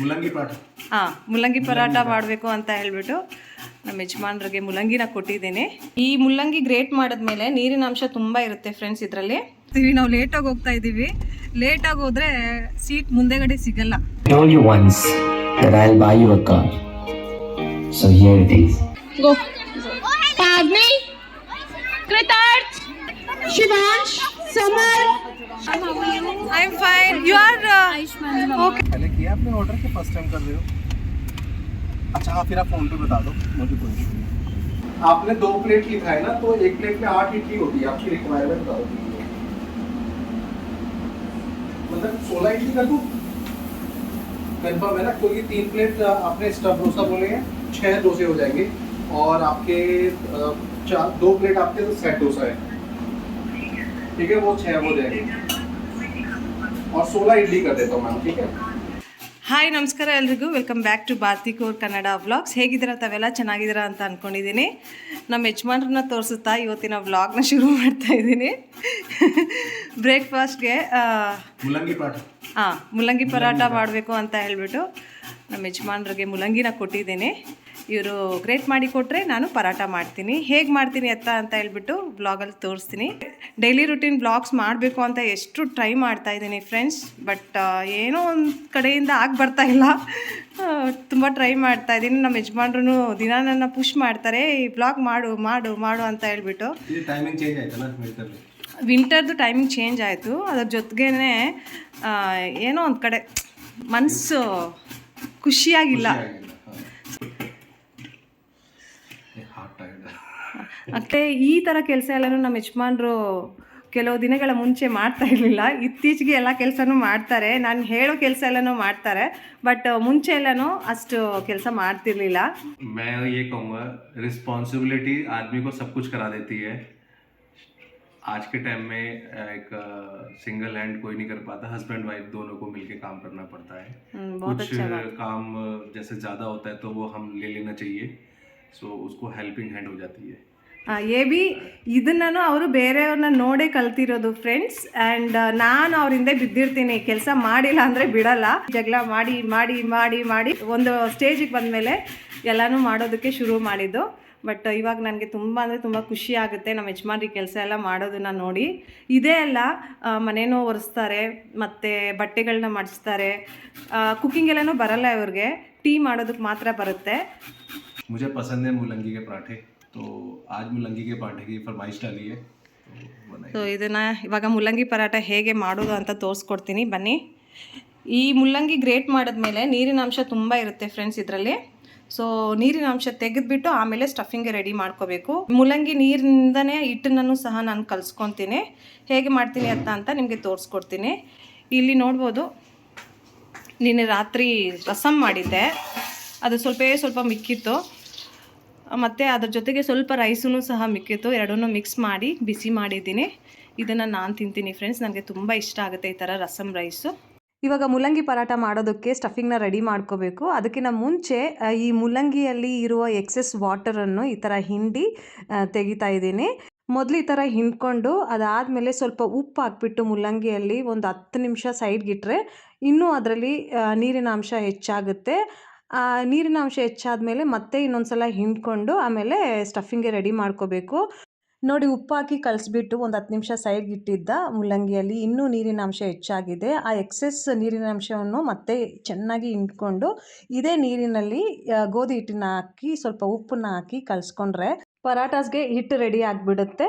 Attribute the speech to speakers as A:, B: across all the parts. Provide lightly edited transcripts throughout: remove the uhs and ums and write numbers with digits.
A: ಮುಲ್ಲಂಗಿ ಪರಾಟ.
B: ಮುಲ್ಲಂಗಿ ಪರಾಟ ಮಾಡಬೇಕು ಅಂತ ಹೇಳ್ಬಿಟ್ಟು ನಮ್ಮ ಯಜಮಾನ್ರಿಗೆ ಮುಲ್ಲಂಗಿನ ಕೊಟ್ಟಿದ್ದೀನಿ. ಈ ಮುಲ್ಲಂಗಿ ಗ್ರೇಟ್ ಮಾಡಿದ್ಮೇಲೆ ನೀರಿನ ಅಂಶ ತುಂಬ ಇರುತ್ತೆ ಫ್ರೆಂಡ್ಸ್ ಇದರಲ್ಲಿ. ನಾವು ಲೇಟಾಗಿ ಹೋಗ್ತಾ ಇದ್ದೀವಿ. ಲೇಟಾಗಿ ಹೋದ್ರೆ ಸೀಟ್ ಮುಂದೆಗಡೆ ಸಿಗಲ್ಲ.
C: Told you once that I'll buy you a car. So here it is.
D: Go. Pavni, Kritarth, Shivansh, Samar.
B: I am fine. You are okay.
A: पहले किया आपने ऑर्डर के फर्स्ट टाइम कर रहे हो? अच्छा हाँ, फिर आप फोन पे बता दो, मुझे कोई इशू नहीं। आपने 2 प्लेट लिखा है ना, तो 1 प्लेट में 8 इडली होती है। आपकी रिक्वायरमेंट बताओ, मतलब 16 इडली कर दूँ? कंफर्म है ना? क्योंकि 3 प्लेट आपने स्टफ डोसा बोले हैं, 6 डोसे हो जाएंगे। और आपके 2 प्लेट आपके तो सेट डोसा है, ठीक है? वो 6 हो जाएंगे और 16 इडली कर देता हूँ मैम, ठीक है?
B: ಹಾಯ್ ನಮಸ್ಕಾರ ಎಲ್ರಿಗೂ. Welcome back to Bharati core Kannada vlogs. ಹೇಗಿದ್ದೀರಾ ತಾವೆಲ್ಲ? ಚೆನ್ನಾಗಿದ್ದೀರಾ ಅಂತ ಅಂದ್ಕೊಂಡಿದ್ದೀನಿ. ನಮ್ಮ ಯಜಮಾನ್ರನ್ನ ತೋರಿಸುತ್ತಾ ಇವತ್ತಿನ ವ್ಲಾಗ್ನ ಶುರು ಮಾಡ್ತಾ ಇದ್ದೀನಿ. ಬ್ರೇಕ್ಫಾಸ್ಟ್ಗೆ ಮುಲ್ಲಂಗಿ ಪರಾಟ ಮಾಡಬೇಕು ಅಂತ ಹೇಳ್ಬಿಟ್ಟು ನಮ್ಮ ಯಜಮಾನ್ರಿಗೆ ಮುಲ್ಲಂಗಿನ ಕೊಟ್ಟಿದ್ದೀನಿ. ಇವರು ಗ್ರೇಟ್ ಮಾಡಿ ಕೊಟ್ಟರೆ ನಾನು ಪರಾಟ ಮಾಡ್ತೀನಿ. ಹೇಗೆ ಮಾಡ್ತೀನಿ ಅಂತ ಹೇಳ್ಬಿಟ್ಟು ಬ್ಲಾಗಲ್ಲಿ ತೋರಿಸ್ತೀನಿ. ಡೈಲಿ ರುಟೀನ್ ಬ್ಲಾಗ್ಸ್ ಮಾಡಬೇಕು ಅಂತ ಎಷ್ಟು ಟ್ರೈ ಮಾಡ್ತಾ ಇದ್ದೀನಿ ಫ್ರೆಂಡ್ಸ್, ಬಟ್ ಏನೋ ಒಂದು ಕಡೆಯಿಂದ ಬರ್ತಾ ಇಲ್ಲ. ತುಂಬ ಟ್ರೈ ಮಾಡ್ತಾ ಇದ್ದೀನಿ. ನಮ್ಮ ಯಜಮಾನ್ರು ದಿನ ನನ್ನ ಪುಷ್ ಮಾಡ್ತಾರೆ, ಈ ಬ್ಲಾಗ್ ಮಾಡು ಮಾಡು ಮಾಡು ಅಂತ ಹೇಳ್ಬಿಟ್ಟು. ವಿಂಟರ್ದು ಟೈಮಿಂಗ್ ಚೇಂಜ್ ಆಯಿತು. ಅದ್ರ ಜೊತೆಗೇ ಏನೋ ಒಂದು ಕಡೆ ಮನಸ್ಸು ಖುಷಿಯಾಗಿಲ್ಲ. ಮತ್ತು ಈ ಥರ ಕೆಲಸ ಎಲ್ಲನೂ ನಮ್ಮ ಯಜಮಾನ್ರು ಕೆಲವು ದಿನಗಳ ಮುಂಚೆ ಮಾಡ್ತಾ ಇರಲಿಲ್ಲ. ಇತ್ತೀಚೆಗೆ ಎಲ್ಲ ಕೆಲಸನೂ ಮಾಡ್ತಾರೆ. ನಾನು ಹೇಳೋ ಕೆಲಸ ಎಲ್ಲನೂ ಮಾಡ್ತಾರೆ, ಬಟ್ ಮುಂಚೆ ಎಲ್ಲನೂ ಅಷ್ಟು ಕೆಲಸ ಮಾಡ್ತಿರ್ಲಿಲ್ಲ.
A: मैं ये कहूँगा, रिस्पॉन्सिबिलिटी आदमी को सब कुछ करा देती है. आज के टाइम में एक सिंगल हैंड कोई नहीं कर पाता. हस्बैंड वाइफ दोनों को मिलके काम करना पड़ता है. कुछ काम जैसे ज़्यादा होता है तो वो हम ले लेना चाहिए, सो उसको हेल्पिंग हैंड हो जाती है. ಇದನ್ನು ಅವರು ಬೇರೆಯವ್ರನ್ನ ನೋಡೇ ಕಲ್ತಿರೋದು ಫ್ರೆಂಡ್ಸ್. ಆ್ಯಂಡ್ ನಾನು ಅವ್ರ ಹಿಂದೆ ಬಿದ್ದಿರ್ತೀನಿ. ಕೆಲಸ ಮಾಡಿಲ್ಲ ಅಂದರೆ ಬಿಡಲ್ಲ. ಜಗಳ ಮಾಡಿ ಮಾಡಿ ಮಾಡಿ ಮಾಡಿ ಒಂದು ಸ್ಟೇಜಿಗೆ ಬಂದಮೇಲೆ ಎಲ್ಲನೂ ಮಾಡೋದಕ್ಕೆ ಶುರು ಮಾಡಿದ್ದು. ಬಟ್ ಇವಾಗ ನನಗೆ ತುಂಬ ಅಂದರೆ ತುಂಬ ಖುಷಿ ಆಗುತ್ತೆ ನಮ್ಮ ಯಜಮಾನ್ರಿಗೆ ಕೆಲಸ ಎಲ್ಲ ಮಾಡೋದನ್ನು ನೋಡಿ. ಇದೇ ಅಲ್ಲ, ಮನೇನೂ ಒರೆಸ್ತಾರೆ, ಮತ್ತು ಬಟ್ಟೆಗಳನ್ನ ಮಡಿಸ್ತಾರೆ. ಕುಕ್ಕಿಂಗ್ ಎಲ್ಲನೂ ಬರಲ್ಲ ಇವ್ರಿಗೆ, ಟೀ ಮಾಡೋದಕ್ಕೆ ಮಾತ್ರ ಬರುತ್ತೆ. मुझे पसंद है मुलंगी के पराठे, तो आज मुलंगी के पराठे की फरमाइश डाली है.
B: ಸೊ ಇದನ್ನು ಇವಾಗ ಮುಲ್ಲಂಗಿ ಪರಾಟ ಹೇಗೆ ಮಾಡೋದು ಅಂತ ತೋರಿಸ್ಕೊಡ್ತೀನಿ ಬನ್ನಿ. ಈ ಮುಲ್ಲಂಗಿ ಗ್ರೇಟ್ ಮಾಡಿದ್ಮೇಲೆ ನೀರಿನ ಅಂಶ ತುಂಬ ಇರುತ್ತೆ ಫ್ರೆಂಡ್ಸ್ ಇದರಲ್ಲಿ. ಸೊ ನೀರಿನ ಅಂಶ ತೆಗೆದುಬಿಟ್ಟು ಆಮೇಲೆ ಸ್ಟಫಿಂಗ್ಗೆ ರೆಡಿ ಮಾಡ್ಕೋಬೇಕು. ಮುಲ್ಲಂಗಿ ನೀರಿನಿಂದನೇ ಹಿಟ್ಟನ್ನು ಸಹ ನಾನು ಕಲಿಸ್ಕೊತೀನಿ. ಹೇಗೆ ಮಾಡ್ತೀನಿ ಅಂತ ನಿಮಗೆ ತೋರಿಸ್ಕೊಡ್ತೀನಿ. ಇಲ್ಲಿ ನೋಡ್ಬೋದು, ನಿನ್ನೆ ರಾತ್ರಿ ರಸಮ್ ಮಾಡಿದ್ದೆ, ಅದು ಸ್ವಲ್ಪ ಮಿಕ್ಕಿತ್ತು. ಮತ್ತು ಅದ್ರ ಜೊತೆಗೆ ಸ್ವಲ್ಪ ರೈಸೂ ಸಹ ಮಿಕ್ಕಿತ್ತು. ಎರಡನ್ನೂ ಮಿಕ್ಸ್ ಮಾಡಿ ಬಿಸಿ ಮಾಡಿದ್ದೀನಿ. ಇದನ್ನು ನಾನು ತಿಂತೀನಿ ಫ್ರೆಂಡ್ಸ್, ನನಗೆ ತುಂಬ ಇಷ್ಟ ಆಗುತ್ತೆ ಈ ಥರ ರಸಮ್ ರೈಸು. ಇವಾಗ ಮುಲ್ಲಂಗಿ ಪರಾಟ ಮಾಡೋದಕ್ಕೆ ಸ್ಟಫಿಂಗ್ನ ರೆಡಿ ಮಾಡ್ಕೋಬೇಕು. ಅದಕ್ಕಿಂತ ಮುಂಚೆ ಈ ಮುಲ್ಲಂಗಿಯಲ್ಲಿ ಇರುವ ಎಕ್ಸೆಸ್ ವಾಟರನ್ನು ಈ ಥರ ಹಿಂಡಿ ತೆಗಿತಾ ಇದ್ದೀನಿ. ಮೊದಲು ಈ ಥರ ಹಿಂಡ್ಕೊಂಡು ಅದಾದಮೇಲೆ ಸ್ವಲ್ಪ ಉಪ್ಪು ಹಾಕ್ಬಿಟ್ಟು ಮುಲ್ಲಂಗಿಯಲ್ಲಿ ಒಂದು 10 ನಿಮಿಷ ಸೈಡ್ಗಿಟ್ರೆ ಇನ್ನೂ ಅದರಲ್ಲಿ ನೀರಿನ ಅಂಶ ಹೆಚ್ಚಾಗುತ್ತೆ. ನೀರಿನ ಅಂಶ ಹೆಚ್ಚಾದಮೇಲೆ ಮತ್ತೆ ಇನ್ನೊಂದು ಸಲ ಹಿಂಡ್ಕೊಂಡು ಆಮೇಲೆ ಸ್ಟಫಿಂಗ್ಗೆ ರೆಡಿ ಮಾಡ್ಕೋಬೇಕು. ನೋಡಿ, ಉಪ್ಪು ಹಾಕಿ ಕಲಿಸ್ಬಿಟ್ಟು ಒಂದು 10 ನಿಮಿಷ ಸೈಡ್ಗಿಟ್ಟಿದ್ದ ಮುಲ್ಲಂಗಿಯಲ್ಲಿ ಇನ್ನೂ ನೀರಿನ ಅಂಶ ಹೆಚ್ಚಾಗಿದೆ. ಆ ಎಕ್ಸೆಸ್ ನೀರಿನ ಅಂಶವನ್ನು ಮತ್ತೆ ಚೆನ್ನಾಗಿ ಹಿಂಡ್ಕೊಂಡು ಇದೇ ನೀರಿನಲ್ಲಿ ಗೋಧಿ ಹಿಟ್ಟನ್ನ ಹಾಕಿ ಸ್ವಲ್ಪ ಉಪ್ಪನ್ನ ಹಾಕಿ ಕಲಿಸ್ಕೊಂಡ್ರೆ ಪರಾಟಾಸ್ಗೆ ಹಿಟ್ಟು ರೆಡಿ ಆಗಿಬಿಡುತ್ತೆ.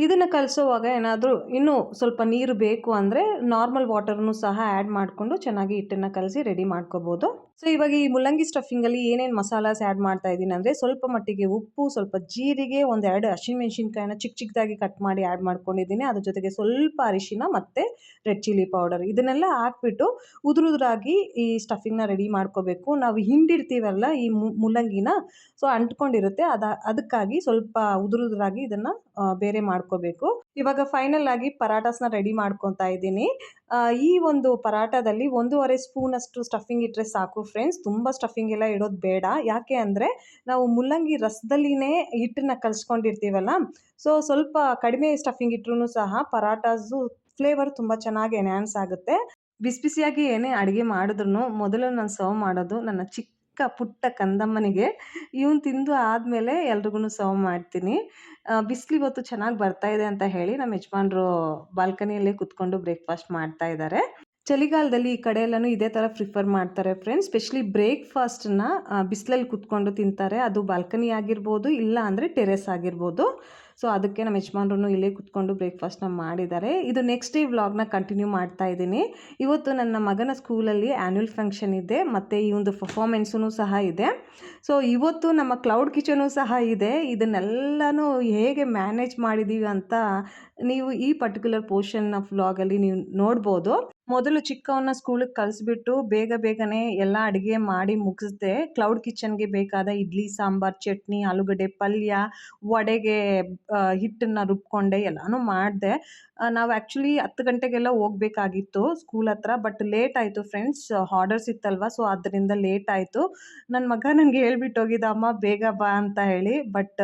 B: ಇದನ್ನು ಕಲಿಸೋವಾಗ ಏನಾದರೂ ಇನ್ನೂ ಸ್ವಲ್ಪ ನೀರು ಬೇಕು ಅಂದರೆ ನಾರ್ಮಲ್ ವಾಟರ್ನು ಸಹ ಆ್ಯಡ್ ಮಾಡಿಕೊಂಡು ಚೆನ್ನಾಗಿ ಹಿಟ್ಟನ್ನು ಕಲಸಿ ರೆಡಿ ಮಾಡ್ಕೋಬೋದು. ಸೊ ಇವಾಗ ಈ ಮುಲ್ಲಂಗಿ ಸ್ಟಫಿಂಗಲ್ಲಿ ಏನೇನು ಮಸಾಲಾಸ್ ಆ್ಯಡ್ ಮಾಡ್ತಾ ಇದ್ದೀನಿ ಅಂದರೆ ಸ್ವಲ್ಪ ಮಟ್ಟಿಗೆ ಉಪ್ಪು, ಸ್ವಲ್ಪ ಜೀರಿಗೆ, 1-2 ಹಸಿಮೆಣ್ಸಿನ್ಕಾಯಿನ ಚಿಕ್ಕದಾಗಿ ಕಟ್ ಮಾಡಿ ಆ್ಯಡ್ ಮಾಡ್ಕೊಂಡಿದ್ದೀನಿ. ಅದ್ರ ಜೊತೆಗೆ ಸ್ವಲ್ಪ ಅರಿಶಿನ ಮತ್ತು ರೆಡ್ ಚಿಲ್ಲಿ ಪೌಡರ್ ಇದನ್ನೆಲ್ಲ ಹಾಕ್ಬಿಟ್ಟು ಉದುರಾಗಿ ಈ ಸ್ಟಫಿಂಗ್ನ ರೆಡಿ ಮಾಡ್ಕೋಬೇಕು. ನಾವು ಹಿಂಡಿರ್ತೀವಲ್ಲ ಈ ಮುಲ್ಲಂಗಿನ, ಸೊ ಅಂಟ್ಕೊಂಡಿರುತ್ತೆ. ಅದಕ್ಕಾಗಿ ಸ್ವಲ್ಪ ಉದುರಾಗಿ ಇದನ್ನು ಬೇರೆ ಮಾಡ್ಕೋಬೇಕು. ಇವಾಗ ಫೈನಲ್ ಆಗಿ ಪರಾಟಾಸ್ನ ರೆಡಿ ಮಾಡ್ಕೊತಾ ಇದ್ದೀನಿ. ಈ ಒಂದು ಪರಾಟದಲ್ಲಿ 1.5 ಸ್ಪೂನಷ್ಟು ಸ್ಟಫಿಂಗ್ ಇಟ್ಟರೆ ಸಾಕು ಫ್ರೆಂಡ್ಸ್. ತುಂಬ ಸ್ಟಫಿಂಗ್ ಎಲ್ಲ ಇಡೋದು ಬೇಡ. ಯಾಕೆ ಅಂದರೆ ನಾವು ಮುಲ್ಲಂಗಿ ರಸದಲ್ಲಿನೇ ಹಿಟ್ಟನ್ನು ಕಲಿಸ್ಕೊಂಡಿರ್ತೀವಲ್ಲ, ಸೊ ಸ್ವಲ್ಪ ಕಡಿಮೆ ಸ್ಟಫಿಂಗ್ ಇಟ್ಟರೂ ಸಹ ಪರಾಟಾಸು ಫ್ಲೇವರ್ ತುಂಬ ಚೆನ್ನಾಗಿ ಎನ್ಹ್ಯಾನ್ಸ್ ಆಗುತ್ತೆ. ಬಿಸಿ ಬಿಸಿಯಾಗಿ ಏನೇ ಅಡುಗೆ ಮಾಡಿದ್ರು ಮೊದಲು ನಾನು ಸರ್ವ್ ಮಾಡೋದು ನನ್ನ ಚಿಕ್ಕ ಪುಟ್ಟ ಕಂದಮ್ಮನಿಗೆ. ಇವನು ತಿಂದು ಆದಮೇಲೆ ಎಲ್ರಿಗೂ ಸರ್ವ್ ಮಾಡ್ತೀನಿ. ಬಿಸಿಲು ಇವತ್ತು ಚೆನ್ನಾಗಿ ಬರ್ತಾ ಇದೆ ಅಂತ ಹೇಳಿ ನಮ್ಮ ಯಜಮಾನ್ರು ಬಾಲ್ಕನಿಯಲ್ಲೇ ಕುತ್ಕೊಂಡು ಬ್ರೇಕ್ಫಾಸ್ಟ್ ಮಾಡ್ತಾ ಇದ್ದಾರೆ. ಚಳಿಗಾಲದಲ್ಲಿ ಈ ಕಡೆ ಎಲ್ಲನೂ ಇದೇ ಥರ ಪ್ರಿಫರ್ ಮಾಡ್ತಾರೆ ಫ್ರೆಂಡ್ಸ್. ಸ್ಪೆಷಲಿ ಬ್ರೇಕ್ಫಾಸ್ಟನ್ನ ಬಿಸಿಲಲ್ಲಿ ಕುತ್ಕೊಂಡು ತಿಂತಾರೆ. ಅದು ಬಾಲ್ಕನಿ ಆಗಿರ್ಬೋದು, ಇಲ್ಲ ಅಂದರೆ ಟೆರೆಸ್ ಆಗಿರ್ಬೋದು. ಸೊ ಅದಕ್ಕೆ ನಮ್ಮ ಯಜಮಾನ್ರು ಇಲ್ಲೇ ಕುತ್ಕೊಂಡು ಬ್ರೇಕ್ಫಾಸ್ಟ್ನ ಮಾಡಿದ್ದಾರೆ. ಇದು ನೆಕ್ಸ್ಟ್ ಡೇ ವ್ಲಾಗ್ನ ಕಂಟಿನ್ಯೂ ಮಾಡ್ತಾ ಇದ್ದೀನಿ. ಇವತ್ತು ನನ್ನ ಮಗನ ಸ್ಕೂಲಲ್ಲಿ ಆ್ಯನ್ಯುವಲ್ ಫಂಕ್ಷನ್ ಇದೆ ಮತ್ತು ಈ ಒಂದು ಪರ್ಫಾರ್ಮೆನ್ಸೂ ಸಹ ಇದೆ. ಸೊ ಇವತ್ತು ನಮ್ಮ ಕ್ಲೌಡ್ ಕಿಚನು ಸಹ ಇದೆ. ಇದನ್ನೆಲ್ಲನೂ ಹೇಗೆ ಮ್ಯಾನೇಜ್ ಮಾಡಿದ್ದೀವಿ ಅಂತ ನೀವು ಈ ಪರ್ಟಿಕ್ಯುಲರ್ ಪೋರ್ಷನ್ ಆಫ್ ವ್ಲಾಗಲ್ಲಿ ನೀವು ನೋಡ್ಬೋದು. ಮೊದಲು ಚಿಕ್ಕವನ್ನ ಸ್ಕೂಲಿಗೆ ಕಳಿಸ್ಬಿಟ್ಟು ಬೇಗನೆ ಎಲ್ಲ ಅಡುಗೆ ಮಾಡಿ ಮುಗಿಸ್ದೆ. ಕ್ಲೌಡ್ ಕಿಚನ್ಗೆ ಬೇಕಾದ ಇಡ್ಲಿ, ಸಾಂಬಾರು, ಚಟ್ನಿ, ಆಲೂಗಡ್ಡೆ ಪಲ್ಯ, ವಡೆಗೆ ಹಿಟ್ಟನ್ನು ರುಬ್ಕೊಂಡೆ, ಎಲ್ಲನೂ ಮಾಡಿದೆ. ನಾವು ಆ್ಯಕ್ಚುಲಿ 10 ಗಂಟೆಗೆಲ್ಲ ಹೋಗಬೇಕಾಗಿತ್ತು ಸ್ಕೂಲ್ ಹತ್ರ. ಬಟ್ ಲೇಟ್ ಆಯಿತು ಫ್ರೆಂಡ್ಸ್, ಆರ್ಡರ್ಸ್ ಇತ್ತಲ್ವ. ಸೊ ಅದರಿಂದ ಲೇಟ್ ಆಯಿತು. ನನ್ನ ಮಗ ನನಗೆ ಹೇಳ್ಬಿಟ್ಟು ಹೋಗಿದ್ದ, ಅಮ್ಮ ಬೇಗ ಬಾ ಅಂತ ಹೇಳಿ. ಬಟ್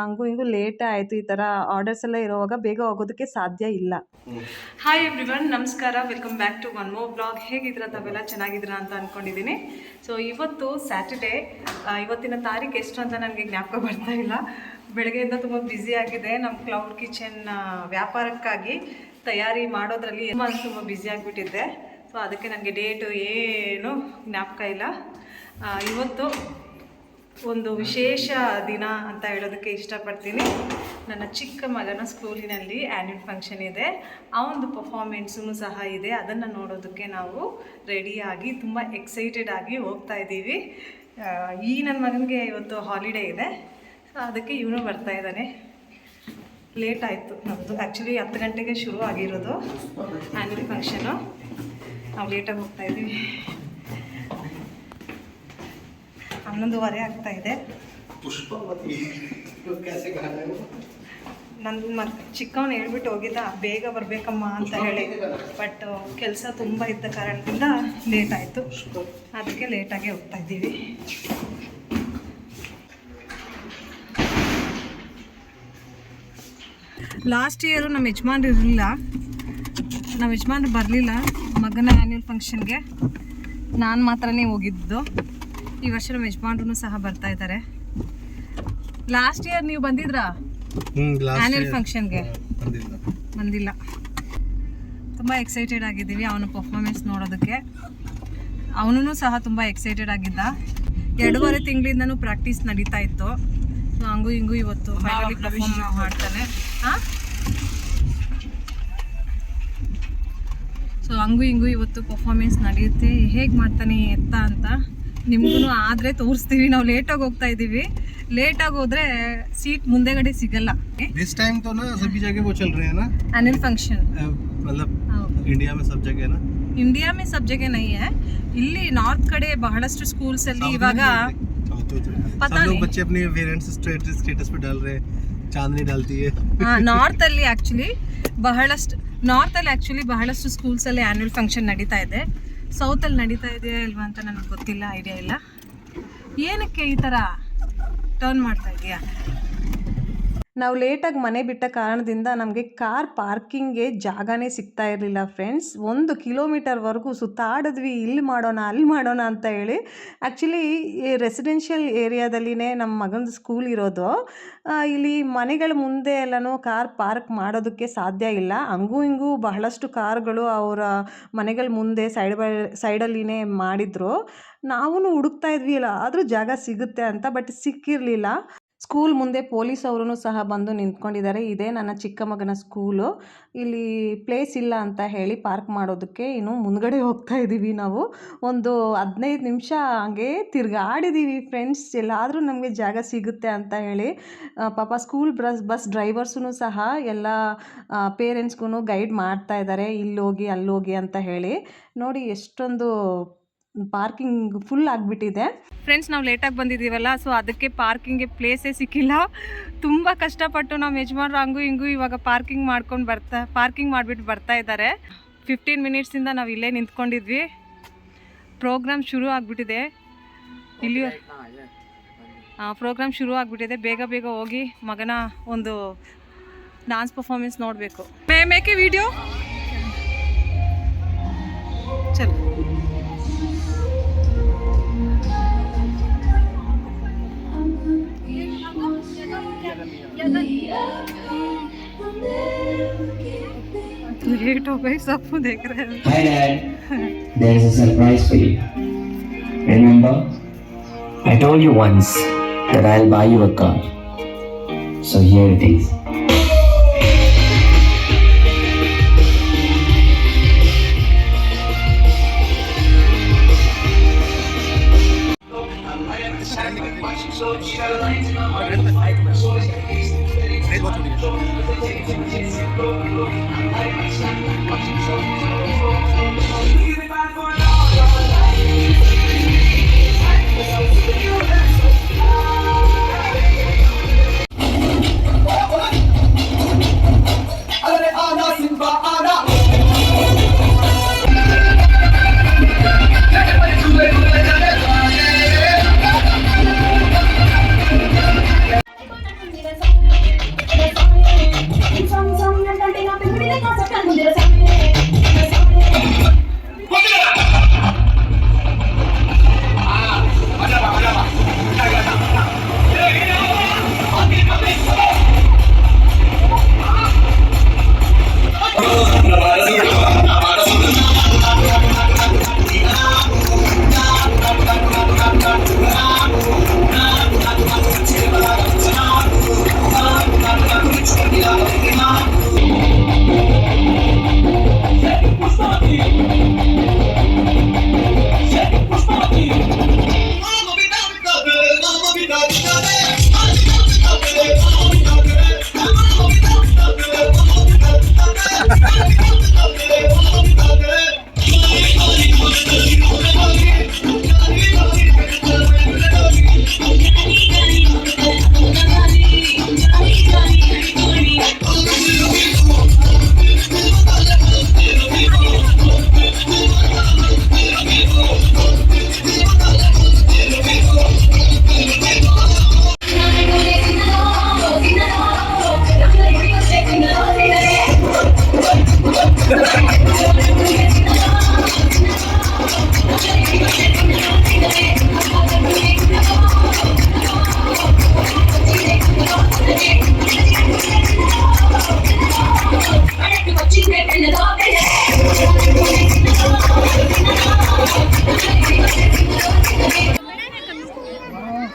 B: ಹಂಗೂ ಹಿಂಗೂ ಲೇಟೇ ಆಯಿತು. ಈ ಥರ ಆರ್ಡರ್ಸ್ ಎಲ್ಲ ಇರೋವಾಗ ಬೇಗ ಹೋಗೋದಕ್ಕೆ ಸಾಧ್ಯ ಇಲ್ಲ. ಹಾಯ್ ಎವ್ರಿವನ್, ನಮಸ್ಕಾರ. Welcome back to one more blog. ಹೇಗಿದ್ದೀರಾ ತಾವೆಲ್ಲ? ಚೆನ್ನಾಗಿದ್ದೀರಾ ಅಂತ ಅಂದ್ಕೊಂಡಿದ್ದೀನಿ. ಸೊ ಇವತ್ತು ಸ್ಯಾಟರ್ಡೇ. ಇವತ್ತಿನ ತಾರೀಕು ಎಷ್ಟು ಅಂತ ನನಗೆ ಜ್ಞಾಪಕ ಬರ್ತಾ ಇಲ್ಲ. ಬೆಳಗ್ಗೆಯಿಂದ ತುಂಬ ಬ್ಯುಸಿ ಆಗಿದೆ. ನಮ್ಮ ಕ್ಲೌಡ್ ಕಿಚನ್ ವ್ಯಾಪಾರಕ್ಕಾಗಿ ತಯಾರಿ ಮಾಡೋದ್ರಲ್ಲಿ ತುಂಬ ಬ್ಯುಸಿ ಆಗಿಬಿಟ್ಟಿದ್ದೆ. ಸೊ ಅದಕ್ಕೆ ನನಗೆ ಡೇಟು ಏನು ಜ್ಞಾಪಕ ಇಲ್ಲ. ಇವತ್ತು ಒಂದು ವಿಶೇಷ ದಿನ ಅಂತ ಹೇಳೋದಕ್ಕೆ ಇಷ್ಟಪಡ್ತೀನಿ. ನನ್ನ ಚಿಕ್ಕ ಮಗನ ಸ್ಕೂಲಿನಲ್ಲಿ ಆ್ಯನ್ಯುವಲ್ ಫಂಕ್ಷನ್ ಇದೆ. ಆ ಒಂದು ಪರ್ಫಾರ್ಮೆನ್ಸೂ ಸಹ ಇದೆ. ಅದನ್ನು ನೋಡೋದಕ್ಕೆ ನಾವು ರೆಡಿಯಾಗಿ ತುಂಬ ಎಕ್ಸೈಟೆಡ್ ಆಗಿ ಹೋಗ್ತಾ ಇದ್ದೀವಿ. ಈ ನನ್ನ ಮಗನಿಗೆ ಇವತ್ತು ಹಾಲಿಡೇ ಇದೆ. ಸೊ ಅದಕ್ಕೆ ಇವನು ಬರ್ತಾ ಇದ್ದಾನೆ. ಲೇಟ್ ಆಯಿತು ನಮ್ಮದು. ಆ್ಯಕ್ಚುಲಿ 10 ಗಂಟೆಗೆ ಶುರು ಆಗಿರೋದು ಆ್ಯನ್ಯುವಲ್ ಫಂಕ್ಷನು. ನಾವು ಲೇಟಾಗಿ ಹೋಗ್ತಾ ಇದ್ದೀವಿ. 11:15 ಆಗ್ತಾ ಇದೆ. ನನ್ನ ಚಿಕ್ಕವನು ಹೇಳ್ಬಿಟ್ಟು ಹೋಗಿದ್ದ, ಬೇಗ ಬರಬೇಕಮ್ಮ ಅಂತ ಹೇಳಿ. ಬಟ್ ಕೆಲಸ ತುಂಬ ಇದ್ದ ಕಾರಣದಿಂದ ಲೇಟ್ ಆಯಿತು. ಅದಕ್ಕೆ ಲೇಟಾಗೆ ಹೋಗ್ತಾ ಇದ್ದೀವಿ. ಲಾಸ್ಟ್ ಇಯರು ನಮ್ಮ ಯಜಮಾನ್ರು ಇರಲಿಲ್ಲ, ನಮ್ಮ ಯಜಮಾನ್ರು ಬರಲಿಲ್ಲ ಮಗನ ಆ್ಯನ್ಯುವಲ್ ಫಂಕ್ಷನ್ಗೆ. ನಾನು ಮಾತ್ರನೇ ಹೋಗಿದ್ದು. ಈ ವರ್ಷ ನಮ್ಮ ಯಜಮಾನ್ರು ಸಹ ಬರ್ತಾ ಇದ್ದಾರೆ. ಲಾಸ್ಟ್ ಇಯರ್ ನೀವು ಬಂದಿದ್ರಾ ಆ್ಯನ್ಯುವಲ್ ಫಂಕ್ಷನ್ಗೆ? ಬಂದಿಲ್ಲ. ತುಂಬ ಎಕ್ಸೈಟೆಡ್ ಆಗಿದ್ದೀವಿ ಅವನ ಪರ್ಫಾರ್ಮೆನ್ಸ್ ನೋಡೋದಕ್ಕೆ. ಅವನೂ ಸಹ ತುಂಬ ಎಕ್ಸೈಟೆಡ್ ಆಗಿದ್ದ. 2.5 ತಿಂಗಳಿಂದನೂ ಪ್ರಾಕ್ಟೀಸ್ ನಡೀತಾ ಇತ್ತು. ಸೊ ಹಂಗೂ ಹಿಂಗೂ ಇವತ್ತು ಫೈನಲಿ ಪರ್ಫಾರ್ಮ್ ಮಾಡ್ತಾನೆ. ಸೊ ಹಂಗೂ ಹಿಂಗೂ ಇವತ್ತು ಪರ್ಫಾರ್ಮೆನ್ಸ್ ನಡೆಯುತ್ತೆ. ಹೇಗೆ ಮಾಡ್ತಾನೆ ಎತ್ತ ಅಂತ ನಿಮ್ಗೂ ಆದರೆ ತೋರಿಸ್ತೀವಿ. ನಾವು ಲೇಟಾಗಿ ಹೋಗ್ತಾ ಇದ್ದೀವಿ. ಲೇಟಾಗಿ ಹೋದ್ರೆ सीट ಮುಂದೆಗಡೆ ಸಿಗಲ್ಲ.
E: दिस टाइम तो ना सभी जगह वो चल रहे हैं ना
B: एनुअल फंक्शन,
E: मतलब इंडिया में सब जगह है ना.
B: ಇಂಡಿಯಾ में सब जगह नहीं है. ಇಲ್ಲಿ ನಾರ್ತ್ ಕಡೆ ಬಹಳಷ್ಟು ಸ್ಕೂಲ್ಸ್ ಅಲ್ಲಿ ಇವಾಗ
E: सब लोग बच्चे अपने पेरेंट्स स्टेटस पे डाल रहे हैं, चांदनी डालती है.
B: ನಾರ್ತ್ ಅಲ್ಲಿ ಆಕ್ಚುಲಿ ಬಹಳಷ್ಟು ಸ್ಕೂಲ್ಸ್ ಅಲ್ಲಿ ಆನ್ಯುವಲ್ ಫಂಕ್ಷನ್ ನಡೀತಾ ಇದೆ. ಸೌತ್ ಅಲ್ಲಿ ನಡೀತಾ ಇದೆ ಇಲ್ವಾ ಅಂತ ನನಗೆ ಗೊತ್ತಿಲ್ಲ, ಐಡಿಯಾ ಇಲ್ಲ. ಏನಕ್ಕೆ ಈ ಥರ ಟರ್ನ್ ಮಾಡ್ತಾ ಇದೆಯಾ? ನಾವು ಲೇಟಾಗಿ ಮನೆ ಬಿಟ್ಟ ಕಾರಣದಿಂದ ನಮಗೆ ಕಾರ್ ಪಾರ್ಕಿಂಗ್ಗೆ ಜಾಗನೇ ಸಿಗ್ತಾ ಇರಲಿಲ್ಲ ಫ್ರೆಂಡ್ಸ್. 1 ಕಿಲೋಮೀಟರ್ವರೆಗೂ ಸುತ್ತಾಡಿದ್ವಿ, ಇಲ್ಲಿ ಮಾಡೋಣ ಅಲ್ಲಿ ಮಾಡೋಣ ಅಂತ ಹೇಳಿ. ಆ್ಯಕ್ಚುಲಿ ಈ ರೆಸಿಡೆನ್ಷಿಯಲ್ ಏರಿಯಾದಲ್ಲಿನೇ ನಮ್ಮ ಮಗನ ಸ್ಕೂಲ್ ಇರೋದು. ಇಲ್ಲಿ ಮನೆಗಳ ಮುಂದೆ ಎಲ್ಲನೂ ಕಾರ್ ಪಾರ್ಕ್ ಮಾಡೋದಕ್ಕೆ ಸಾಧ್ಯ ಇಲ್ಲ. ಹಂಗೂ ಹಿಂಗೂ ಬಹಳಷ್ಟು ಕಾರ್ಗಳು ಅವರ ಮನೆಗಳ ಮುಂದೆ ಸೈಡಲ್ಲಿನೇ ಮಾಡಿದ್ರು. ನಾವು ಹುಡುಕ್ತಾ ಇದ್ವಿ, ಇಲ್ಲ ಆದರೂ ಜಾಗ ಸಿಗುತ್ತೆ ಅಂತ. ಬಟ್ ಸಿಕ್ಕಿರಲಿಲ್ಲ. ಸ್ಕೂಲ್ ಮುಂದೆ ಪೊಲೀಸ್ ಅವರು ಸಹ ಬಂದು ನಿಂತ್ಕೊಂಡಿದ್ದಾರೆ. ಇದೇ ನನ್ನ ಚಿಕ್ಕ ಮಗನ ಸ್ಕೂಲು. ಇಲ್ಲಿ ಪ್ಲೇಸ್ ಇಲ್ಲ ಅಂತ ಹೇಳಿ ಪಾರ್ಕ್ ಮಾಡೋದಕ್ಕೆ ಇನ್ನು ಮುಂದ್ಗಡೆ ಹೋಗ್ತಾ ಇದ್ದೀವಿ. ನಾವು ಒಂದು 15 ನಿಮಿಷ ಹಂಗೆ ತಿರುಗಾಡಿದ್ದೀವಿ ಫ್ರೆಂಡ್ಸ್, ಎಲ್ಲಾದರೂ ನಮಗೆ ಜಾಗ ಸಿಗುತ್ತೆ ಅಂತ ಹೇಳಿ. ಪಾಪ ಸ್ಕೂಲ್ ಬಸ್ ಡ್ರೈವರ್ಸೂ ಸಹ ಎಲ್ಲ ಪೇರೆಂಟ್ಸ್ಗೂ ಗೈಡ್ ಮಾಡ್ತಾ ಇದ್ದಾರೆ, ಇಲ್ಲೋಗಿ ಅಲ್ಲೋಗಿ ಅಂತ ಹೇಳಿ. ನೋಡಿ ಎಷ್ಟೊಂದು ಪಾರ್ಕಿಂಗ್ ಫುಲ್ ಆಗಿಬಿಟ್ಟಿದೆ ಫ್ರೆಂಡ್ಸ್. ನಾವು ಲೇಟಾಗಿ ಬಂದಿದ್ದೀವಲ್ಲ, ಸೊ ಅದಕ್ಕೆ ಪಾರ್ಕಿಂಗ್ಗೆ ಪ್ಲೇಸೇ ಸಿಕ್ಕಿಲ್ಲ. ತುಂಬ ಕಷ್ಟಪಟ್ಟು ನಮ್ಮ ಯಜಮಾನ್ರು ಹಂಗೂ ಹಿಂಗೂ ಇವಾಗ ಪಾರ್ಕಿಂಗ್ ಮಾಡಿಬಿಟ್ಟು ಬರ್ತಾ ಇದ್ದಾರೆ. 15 ಮಿನಿಟ್ಸಿಂದ ನಾವು ಇಲ್ಲೇ ನಿಂತ್ಕೊಂಡಿದ್ವಿ. ಪ್ರೋಗ್ರಾಮ್ ಶುರು ಆಗಿಬಿಟ್ಟಿದೆ. ಇಲ್ಲಿ ಪ್ರೋಗ್ರಾಮ್ ಶುರು ಆಗಿಬಿಟ್ಟಿದೆ. ಬೇಗ ಹೋಗಿ ಮಗನ ಒಂದು ಡಾನ್ಸ್ ಪರ್ಫಾರ್ಮೆನ್ಸ್ ನೋಡಬೇಕು. ಮೇಕೆ ವಿಡಿಯೋ ಚಲ್ लेट हो गई सब देख रहे हैं.
C: Hi Dad, there is a surprise for you. Remember, I told you once that I'll buy you a car. So here it is.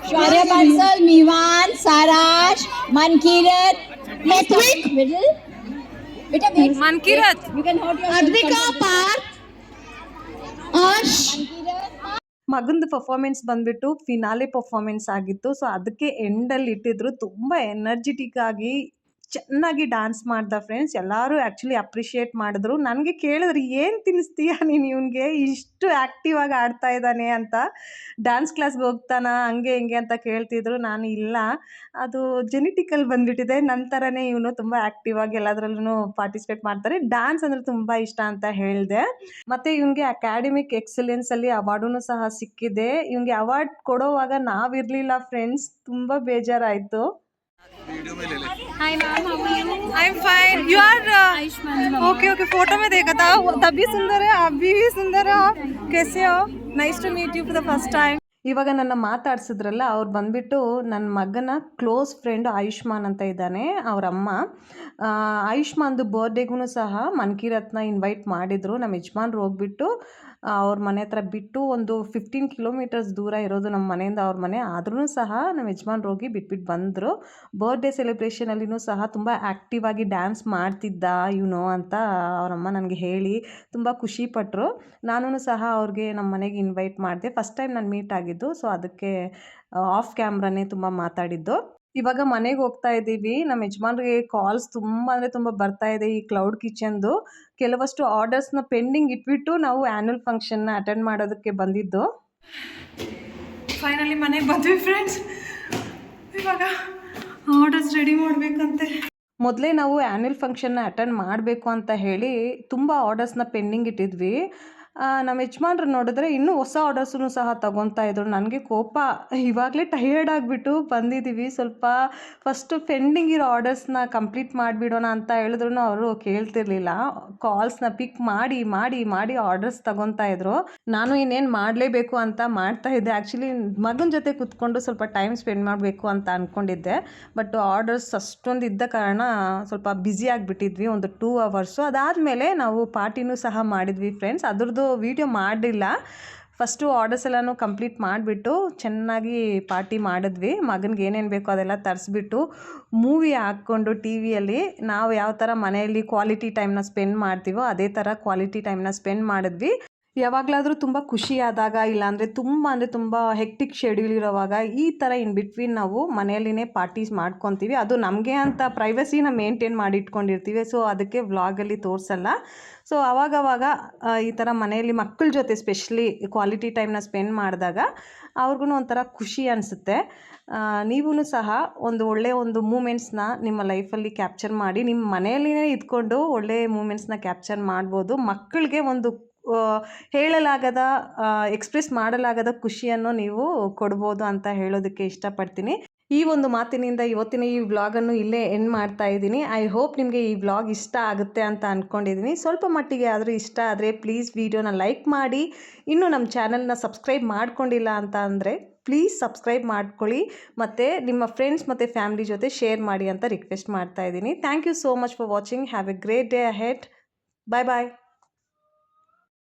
D: Shwarya Bansal, Mivan, Sarash, Mankirat, Ritwik, middle. Beta, wait.
B: Mankirat.
D: You can hold yourself. Advika, Parth, Ash.
B: ಮಗಂದು performance ಬಂದ್ಬಿಟ್ಟು finale performance ಆಗಿತ್ತು. So ಅದಕ್ಕೆ ಎಂಡಲ್ಲಿ ಇಟ್ಟಿದ್ರು. ತುಂಬ energetic ಆಗಿ ಚೆನ್ನಾಗಿ dance ಮಾಡ್ದ friends. ಎಲ್ಲರೂ ಆ್ಯಕ್ಚುಲಿ ಅಪ್ರಿಷಿಯೇಟ್ ಮಾಡಿದ್ರು. ನನಗೆ ಕೇಳಿದ್ರು, ಏನು ತಿನ್ನಿಸ್ತೀಯ ನೀನು ಇವನಿಗೆ, ಇಷ್ಟು ಆ್ಯಕ್ಟಿವ್ ಆಗಿ ಆಡ್ತಾ ಇದ್ದಾನೆ ಅಂತ. ಡ್ಯಾನ್ಸ್ ಕ್ಲಾಸ್ಗೆ ಹೋಗ್ತಾನ ಹಂಗೆ ಹಿಂಗೆ ಅಂತ ಕೇಳ್ತಿದ್ರು. ನಾನು ಇಲ್ಲ, ಅದು ಜೆನೆಟಿಕಲ್ಲಿ ಬಂದುಬಿಟ್ಟಿದೆ, ನನ್ನ ಥರನೇ ಇವನು ತುಂಬ ಆ್ಯಕ್ಟಿವ್ ಆಗಿ ಎಲ್ಲದರಲ್ಲೂ ಪಾರ್ಟಿಸಿಪೇಟ್ ಮಾಡ್ತಾರೆ. ಡ್ಯಾನ್ಸ್ ಅಂದರೆ ತುಂಬ ಇಷ್ಟ ಅಂತ ಹೇಳಿದೆ. ಮತ್ತು ಇವನಿಗೆ ಅಕಾಡೆಮಿಕ್ ಎಕ್ಸಲೆನ್ಸಲ್ಲಿ ಅವಾರ್ಡೂ ಸಹ ಸಿಕ್ಕಿದೆ. ಇವನಿಗೆ ಅವಾರ್ಡ್ ಕೊಡೋವಾಗ ನಾವಿರಲಿಲ್ಲ ಫ್ರೆಂಡ್ಸ್, ತುಂಬ ಬೇಜಾರಾಯಿತು.
F: Hi ma'am, how are you?
B: I'm fine. You are
F: Ayushman mama.
B: okay. Photo में देखा था, तभी सुंदर है, अभी भी सुंदर है आप. कैसे हो? Nice to meet you for the first time. ಇವಾಗ ನನ್ನ ಮಾತಾಡ್ಸಿದ್ರಲ್ಲ, ಅವ್ರು ಬಂದುಬಿಟ್ಟು ನನ್ನ ಮಗನ ಕ್ಲೋಸ್ ಫ್ರೆಂಡ್ ಆಯುಷ್ಮಾನ್ ಅಂತ ಇದ್ದಾನೆ, ಅವ್ರ ಅಮ್ಮ. ಆಯುಷ್ಮಾನ್ದು ಬರ್ಡೇಗೂ ಸಹ ಮನ್ಕಿರತ್ನ ಇನ್ವೈಟ್ ಮಾಡಿದರು. ನಮ್ಮ ಯಜಮಾನ್ರು ಹೋಗ್ಬಿಟ್ಟು ಅವ್ರ ಮನೆ ಹತ್ರ ಬಿಟ್ಟು, ಒಂದು 15 ಕಿಲೋಮೀಟರ್ಸ್ ದೂರ ಇರೋದು ನಮ್ಮ ಮನೆಯಿಂದ ಅವ್ರ ಮನೆ. ಆದ್ರೂ ಸಹ ನಮ್ಮ ಯಜಮಾನ್ರು ಹೋಗಿ ಬಿಟ್ಬಿಟ್ಟು ಬಂದರು. ಬರ್ಡೇ ಸೆಲೆಬ್ರೇಷನಲ್ಲಿನೂ ಸಹ ತುಂಬ ಆ್ಯಕ್ಟಿವ್ ಆಗಿ ಡ್ಯಾನ್ಸ್ ಮಾಡ್ತಿದ್ದ ಇವನು ಅಂತ ಅವರಮ್ಮ ನನಗೆ ಹೇಳಿ ತುಂಬ ಖುಷಿಪಟ್ಟರು. ನಾನು ಸಹ ಅವ್ರಿಗೆ ನಮ್ಮ ಮನೆಗೆ ಇನ್ವೈಟ್ ಮಾಡಿದೆ. ಫಸ್ಟ್ ಟೈಮ್ ನಾನು ಮೀಟ್ ಆಗಿದ್ದು. ಸೊ ಅದಕ್ಕೆ ಆಫ್ ಕ್ಯಾಮ್ರಾನೇ ತುಂಬ ಮಾತಾಡಿದ್ದು. ಇವಾಗ ಮನೆಗೆ ಹೋಗ್ತಾ ಇದ್ದೀವಿ. ನಮ್ಮ ಯಜಮಾನ್ರಿಗೆ ಕಾಲ್ಸ್ ತುಂಬ ಅಂದರೆ ತುಂಬ ಬರ್ತಾ ಇದೆ ಈ ಕ್ಲೌಡ್ ಕಿಚನ್ದು. ಕೆಲವಷ್ಟು ಆರ್ಡರ್ಸ್ನ ಪೆಂಡಿಂಗ್ ಇಟ್ಬಿಟ್ಟು ನಾವು ಆ್ಯನ್ಯುವಲ್ ಫಂಕ್ಷನ್ನ ಅಟೆಂಡ್ ಮಾಡೋದಕ್ಕೆ ಬಂದಿದ್ದು. ಫೈನಲಿ ಮನೆಗೆ ಬಂದ್ವಿ ಫ್ರೆಂಡ್ಸ್. ಇವಾಗ ಆರ್ಡರ್ಸ್ ರೆಡಿ ಮಾಡಬೇಕಂತೆ. ಮೊದಲೇ ನಾವು ಆ್ಯನ್ಯುವಲ್ ಫಂಕ್ಷನ್ನ ಅಟೆಂಡ್ ಮಾಡಬೇಕು ಅಂತ ಹೇಳಿ ತುಂಬ ಆರ್ಡರ್ಸ್ನ ಪೆಂಡಿಂಗ್ ಇಟ್ಟಿದ್ವಿ. ನಮ್ಮ ಯಜಮಾನ್ರು ನೋಡಿದ್ರೆ ಇನ್ನೂ ಹೊಸ ಆರ್ಡರ್ಸನ್ನು ಸಹ ತಗೊತಾ ಇದ್ರು. ನನಗೆ ಕೋಪ, ಇವಾಗಲೇ ಟಯರ್ಡ್ ಆಗಿಬಿಟ್ಟು ಬಂದಿದ್ದೀವಿ, ಸ್ವಲ್ಪ ಫಸ್ಟು ಪೆಂಡಿಂಗ್ ಇರೋ ಆರ್ಡರ್ಸ್ನ ಕಂಪ್ಲೀಟ್ ಮಾಡಿಬಿಡೋಣ ಅಂತ ಹೇಳಿದ್ರು ಅವರು ಕೇಳ್ತಿರ್ಲಿಲ್ಲ. ಕಾಲ್ಸ್ನ ಪಿಕ್ ಮಾಡಿ ಮಾಡಿ ಮಾಡಿ ಆರ್ಡರ್ಸ್ ತಗೊತಾ ಇದ್ರು. ನಾನು ಇನ್ನೇನು ಮಾಡಲೇಬೇಕು ಅಂತ ಮಾಡ್ತಾಯಿದ್ದೆ. ಆ್ಯಕ್ಚುಲಿ ಮಗನ ಜೊತೆ ಕೂತ್ಕೊಂಡು ಸ್ವಲ್ಪ ಟೈಮ್ ಸ್ಪೆಂಡ್ ಮಾಡಬೇಕು ಅಂತ ಅಂದ್ಕೊಂಡಿದ್ದೆ. ಬಟ್ ಆರ್ಡರ್ಸ್ ಅಷ್ಟೊಂದು ಇದ್ದ ಕಾರಣ ಸ್ವಲ್ಪ ಬ್ಯುಸಿ ಆಗಿಬಿಟ್ಟಿದ್ವಿ ಒಂದು 2 ಅವರ್ಸು. ಅದಾದಮೇಲೆ ನಾವು ಪಾರ್ಟಿನೂ ಸಹ ಮಾಡಿದ್ವಿ ಫ್ರೆಂಡ್ಸ್. ಅದ್ರದ್ದು ವೀಡಿಯೋ ಮಾಡಿಲ್ಲ. ಫಸ್ಟು ಆರ್ಡರ್ಸ್ ಎಲ್ಲನೂ ಕಂಪ್ಲೀಟ್ ಮಾಡಿಬಿಟ್ಟು ಚೆನ್ನಾಗಿ ಪಾರ್ಟಿ ಮಾಡಿದ್ವಿ. ಮಗನಿಗೆ ಏನೇನು ಬೇಕೋ ಅದೆಲ್ಲ ತರಿಸ್ಬಿಟ್ಟು ಮೂವಿ ಹಾಕ್ಕೊಂಡು ಟಿ ವಿಯಲ್ಲಿ ನಾವು ಯಾವ ಥರ ಮನೆಯಲ್ಲಿ ಕ್ವಾಲಿಟಿ ಟೈಮ್ನ ಸ್ಪೆಂಡ್ ಮಾಡ್ತೀವೋ ಅದೇ ಥರ ಕ್ವಾಲಿಟಿ ಟೈಮ್ನ ಸ್ಪೆಂಡ್ ಮಾಡಿದ್ವಿ. ಯಾವಾಗಲಾದರೂ ತುಂಬ ಖುಷಿಯಾದಾಗ, ಇಲ್ಲಾಂದರೆ ತುಂಬ ಹೆಕ್ಟಿಕ್ ಶೆಡ್ಯೂಲ್ ಇರೋವಾಗ ಈ ಥರ ಇನ್ ಬಿಟ್ವೀನ್ ನಾವು ಮನೆಯಲ್ಲಿನೇ ಪಾರ್ಟೀಸ್ ಮಾಡ್ಕೊತೀವಿ. ಅದು ನಮಗೆ ಅಂತ ಪ್ರೈವಸಿನ ಮೇಂಟೈನ್ ಮಾಡಿ ಇಟ್ಕೊಂಡಿರ್ತೀವಿ. ಸೊ ಅದಕ್ಕೆ ವ್ಲಾಗಲ್ಲಿ ತೋರಿಸಲ್ಲ. ಸೊ ಆವಾಗವಾಗ ಈ ಥರ ಮನೆಯಲ್ಲಿ ಮಕ್ಕಳ ಜೊತೆ ಸ್ಪೆಷಲಿ ಕ್ವಾಲಿಟಿ ಟೈಮ್ನ ಸ್ಪೆಂಡ್ ಮಾಡಿದಾಗ ಅವ್ರಿಗೂ ಒಂಥರ ಖುಷಿ ಅನಿಸುತ್ತೆ. ನೀವೂ ಸಹ ಒಂದು ಮೂಮೆಂಟ್ಸ್ನ ನಿಮ್ಮ ಲೈಫಲ್ಲಿ ಕ್ಯಾಪ್ಚರ್ ಮಾಡಿ ನಿಮ್ಮ ಮನೆಯಲ್ಲಿನೇ ಇದ್ಕೊಂಡು ಒಳ್ಳೆಯ ಮೂಮೆಂಟ್ಸ್ನ ಕ್ಯಾಪ್ಚರ್ ಮಾಡ್ಬೋದು. ಮಕ್ಕಳಿಗೆ ಒಂದು ಹೇಳಲಾಗದ ಎಕ್ಸ್ಪ್ರೆಸ್ ಮಾಡಲಾಗದ ಖುಷಿಯನ್ನು ನೀವು ಕೊಡ್ಬೋದು ಅಂತ ಹೇಳೋದಕ್ಕೆ ಇಷ್ಟಪಡ್ತೀನಿ. ಈ ಒಂದು ಮಾತಿನಿಂದ ಇವತ್ತಿನ ಈ ವ್ಲಾಗನ್ನು ಇಲ್ಲೇ ಎಂಡ್ ಮಾಡ್ತಾ ಇದ್ದೀನಿ. ಐ ಹೋಪ್ ನಿಮಗೆ ಈ ವ್ಲಾಗ್ ಇಷ್ಟ ಆಗುತ್ತೆ ಅಂತ ಅಂದ್ಕೊಂಡಿದ್ದೀನಿ. ಸ್ವಲ್ಪ ಮಟ್ಟಿಗೆ ಆದರೂ ಇಷ್ಟ ಆದರೆ ಪ್ಲೀಸ್ ವಿಡಿಯೋನ ಲೈಕ್ ಮಾಡಿ. ಇನ್ನೂ ನಮ್ಮ ಚಾನಲ್ನ ಸಬ್ಸ್ಕ್ರೈಬ್ ಮಾಡ್ಕೊಂಡಿಲ್ಲ ಅಂತ ಅಂದರೆ ಪ್ಲೀಸ್ ಸಬ್ಸ್ಕ್ರೈಬ್ ಮಾಡ್ಕೊಳ್ಳಿ. ಮತ್ತು ನಿಮ್ಮ ಫ್ರೆಂಡ್ಸ್ ಮತ್ತು ಫ್ಯಾಮಿಲಿ ಜೊತೆ ಶೇರ್ ಮಾಡಿ ಅಂತ ರಿಕ್ವೆಸ್ಟ್ ಮಾಡ್ತಾ ಇದ್ದೀನಿ. Thank you so much for watching. Have a great day ahead. Bye bye.